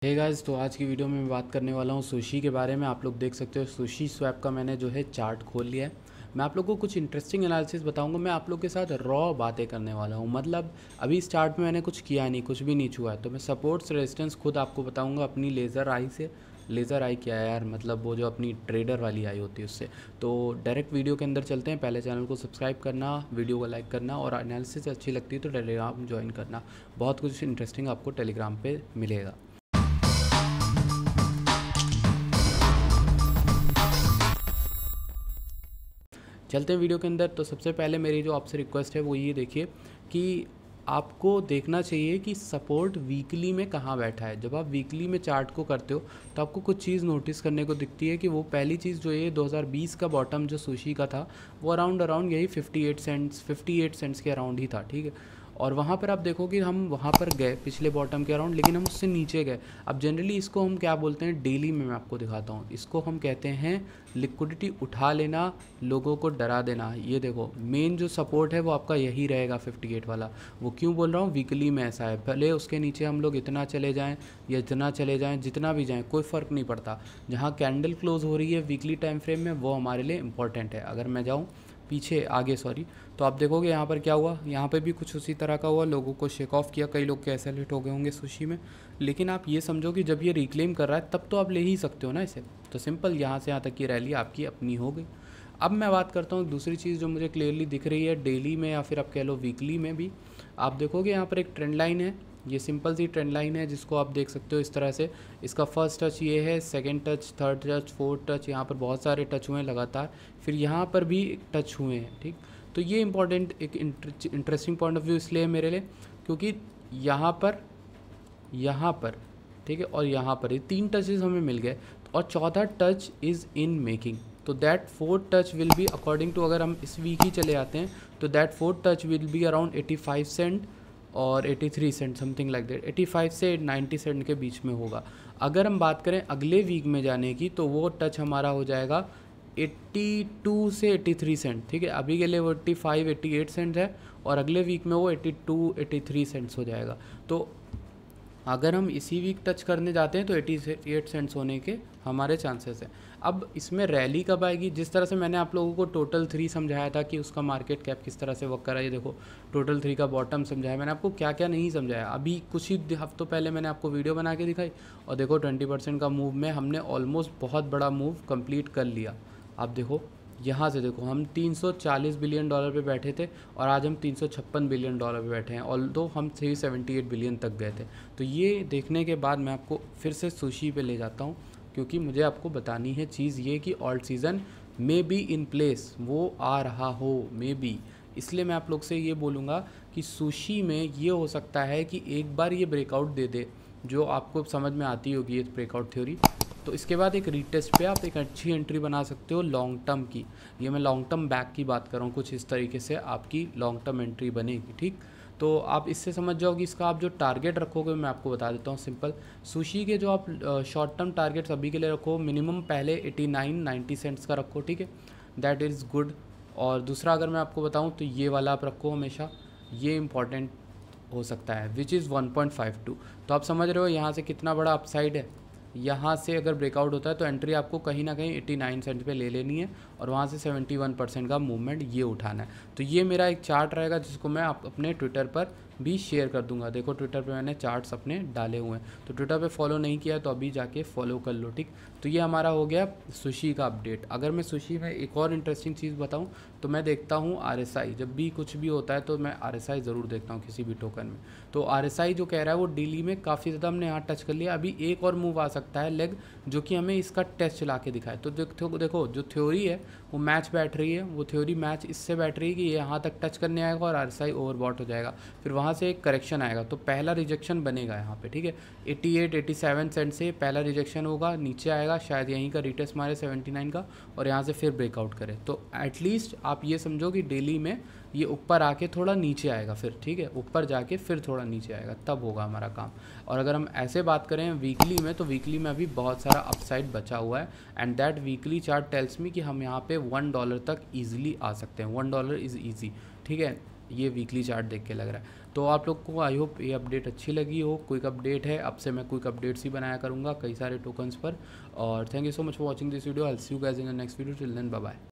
Hey guys, तो आज की वीडियो में मैं बात करने वाला हूँ सुशी के बारे में। आप लोग देख सकते हो सुशी स्वैप का मैंने जो है चार्ट खोल लिया है। मैं आप लोगों को कुछ इंटरेस्टिंग एनालिसिस बताऊंगा। मैं आप लोग के साथ रॉ बातें करने वाला हूँ। मतलब अभी इस चार्ट में मैंने कुछ किया नहीं, कुछ भी नहीं छुआ है, तो मैं सपोर्ट्स रेजिस्टेंस खुद आपको बताऊंगा अपनी लेज़र आई से। लेज़र आई क्या है यार, मतलब वो जो अपनी ट्रेडर वाली आई होती है उससे। तो डायरेक्ट वीडियो के अंदर चलते हैं। पहले चैनल को सब्सक्राइब करना, वीडियो को लाइक करना, और एनालिसिस अच्छी लगती है तो टेलीग्राम ज्वाइन करना। बहुत कुछ इंटरेस्टिंग आपको टेलीग्राम पे मिलेगा। चलते हैं वीडियो के अंदर। तो सबसे पहले मेरी जो आपसे रिक्वेस्ट है वो ये देखिए कि आपको देखना चाहिए कि सपोर्ट वीकली में कहाँ बैठा है। जब आप वीकली में चार्ट को करते हो तो आपको कुछ चीज़ नोटिस करने को दिखती है कि वो पहली चीज़ जो ये 2020 का बॉटम जो सुशी का था वो अराउंड यही 58 सेंट्स के अराउंड ही था, ठीक है। और वहाँ पर आप देखो कि हम वहाँ पर गए पिछले बॉटम के अराउंड, लेकिन हम उससे नीचे गए। अब जनरली इसको हम क्या बोलते हैं, डेली में मैं आपको दिखाता हूँ, इसको हम कहते हैं लिक्विडिटी उठा लेना, लोगों को डरा देना। ये देखो मेन जो सपोर्ट है वो आपका यही रहेगा 58 वाला। वो क्यों बोल रहा हूँ, वीकली में ऐसा है। भले उसके नीचे हम लोग इतना चले जाएं या इतना चले जाएं, जितना भी जाएं कोई फ़र्क नहीं पड़ता। जहाँ कैंडल क्लोज हो रही है वीकली टाइम फ्रेम में वो हमारे लिए इंपॉर्टेंट है। अगर मैं जाऊँ पीछे आगे तो आप देखोगे यहाँ पर क्या हुआ, यहाँ पे भी कुछ उसी तरह का हुआ। लोगों को शेक ऑफ किया, कई लोग कैसे हिट हो गए होंगे सुशी में। लेकिन आप ये समझो कि जब ये रिक्लेम कर रहा है तब तो आप ले ही सकते हो ना इसे। तो सिंपल यहाँ से यहाँ तक की रैली आपकी अपनी हो गई। अब मैं बात करता हूँ दूसरी चीज़ जो मुझे क्लियरली दिख रही है डेली में या फिर आप कह लो वीकली में भी। आप देखोगे यहाँ पर एक ट्रेंड लाइन है, ये सिंपल सी ट्रेंड लाइन है जिसको आप देख सकते हो इस तरह से। इसका फर्स्ट टच ये है, second touch, third touch, fourth touch, यहाँ पर बहुत सारे टच हुए हैं लगातार। फिर यहाँ पर भी टच हुए हैं, ठीक। तो ये इंपॉर्टेंट एक इंटरेस्टिंग पॉइंट ऑफ व्यू इसलिए है मेरे लिए क्योंकि यहाँ पर ठीक है, और यहाँ पर ये तीन टचेस हमें मिल गए, और चौथा टच इज़ इन मेकिंग। तो that fourth touch will be according to, अगर हम इस वीक ही चले जाते हैं तो that fourth touch will be around 85 cent और 83 सेंट, समथिंग लाइक दैट। 85 से 90 सेंट के बीच में होगा। अगर हम बात करें अगले वीक में जाने की तो वो टच हमारा हो जाएगा 82 से 83 सेंट, ठीक है। अभी के लिए वो 85 88 सेंट है, और अगले वीक में वो 82 83 सेंट्स हो जाएगा। तो अगर हम इसी वीक टच करने जाते हैं तो 88 सेंट्स होने के हमारे चांसेस हैं। अब इसमें रैली कब आएगी, जिस तरह से मैंने आप लोगों को टोटल 3 समझाया था कि उसका मार्केट कैप किस तरह से वर्क कर रहा है। ये देखो टोटल 3 का बॉटम समझाया मैंने आपको, क्या क्या नहीं समझाया। अभी कुछ ही हफ्तों पहले मैंने आपको वीडियो बना के दिखाई, और देखो 20% का मूव में हमने ऑलमोस्ट बहुत बड़ा मूव कंप्लीट कर लिया। आप देखो यहाँ से, देखो हम 340 बिलियन डॉलर पे बैठे थे और आज हम 356 बिलियन डॉलर पे बैठे हैं, ऑल्दो हम 378 बिलियन तक गए थे। तो ये देखने के बाद मैं आपको फिर से सुशी पे ले जाता हूँ, क्योंकि मुझे आपको बतानी है चीज़ ये कि alt season may be in place, वो आ रहा हो मे बी। इसलिए मैं आप लोग से ये बोलूँगा कि सुशी में ये हो सकता है कि एक बार ये ब्रेकआउट दे दे, जो आपको समझ में आती होगी ये ब्रेकआउट थ्योरी। तो इसके बाद एक रीटेस्ट पे आप एक अच्छी एंट्री बना सकते हो लॉन्ग टर्म की। ये मैं लॉन्ग टर्म बैक की बात कर रहा हूँ, कुछ इस तरीके से आपकी लॉन्ग टर्म एंट्री बनेगी, ठीक। तो आप इससे समझ जाओगे इसका आप जो टारगेट रखोगे, मैं आपको बता देता हूँ सिंपल। सुशी के जो आप शॉर्ट टर्म टारगेट्स अभी के लिए रखो, मिनिमम पहले 89-90 सेंट्स का रखो, ठीक है, दैट इज़ गुड। और दूसरा अगर मैं आपको बताऊँ तो ये वाला आप रखो हमेशा, ये इंपॉर्टेंट हो सकता है, विच इज़ 1.52। तो आप समझ रहे हो यहाँ से कितना बड़ा अपसाइड है। यहाँ से अगर ब्रेकआउट होता है तो एंट्री आपको कहीं ना कहीं 89 सेंट पे ले लेनी है, और वहाँ से 71% का मूवमेंट ये उठाना है। तो ये मेरा एक चार्ट रहेगा जिसको मैं अपने ट्विटर पर भी शेयर कर दूंगा। देखो ट्विटर पे मैंने चार्ट्स अपने डाले हुए हैं, तो ट्विटर पे फॉलो नहीं किया तो अभी जाके फॉलो कर लो, ठीक। तो ये हमारा हो गया सुशी का अपडेट। अगर मैं सुशी में एक और इंटरेस्टिंग चीज़ बताऊं तो मैं देखता हूं RSI, जब भी कुछ भी होता है तो मैं RSI ज़रूर देखता हूं किसी भी टोकन में। तो RSI जो कह रहा है वो डेली में काफ़ी ज़्यादा हमने यहाँ टच कर लिया। अभी एक और मूव आ सकता है लेग, जो कि हमें इसका टेस्ट चला के दिखाए। तो देखो जो थ्योरी है वो मैच बैठ रही है, वो थ्योरी मैच इससे बैठ रही है कि यहाँ तक टच करने आएगा और RSI ओवरबॉट हो जाएगा, फिर वहाँ से एक करेक्शन आएगा। तो पहला रिजेक्शन बनेगा यहाँ पे, ठीक है, 87 सेंट से पहला रिजेक्शन होगा, नीचे आएगा, शायद यहीं का रिटेस्ट मारे 79 का, और यहाँ से फिर ब्रेकआउट करे। तो एटलीस्ट आप ये समझो कि डेली में ये ऊपर आके थोड़ा नीचे आएगा, फिर ठीक है, ऊपर जाके फिर थोड़ा नीचे आएगा, तब होगा हमारा काम। और अगर हम ऐसे बात करें वीकली में, तो वीकली में अभी बहुत सारा अपसाइड बचा हुआ है, and that weekly chart tells me कि हम यहाँ पे $1 तक ईजिली आ सकते हैं। $1 इज़ ईजी, ठीक है, ये वीकली चार्ट देख के लग रहा है। तो आप लोग को आई होप ये अपडेट अच्छी लगी हो, क्विक अपडेट है, अब से मैं क्विक अपडेट्स ही बनाया करूँगा कई सारे टोकन्स पर। और thank you so much for watching this video, I will see you guys in the next video, till then bye bye.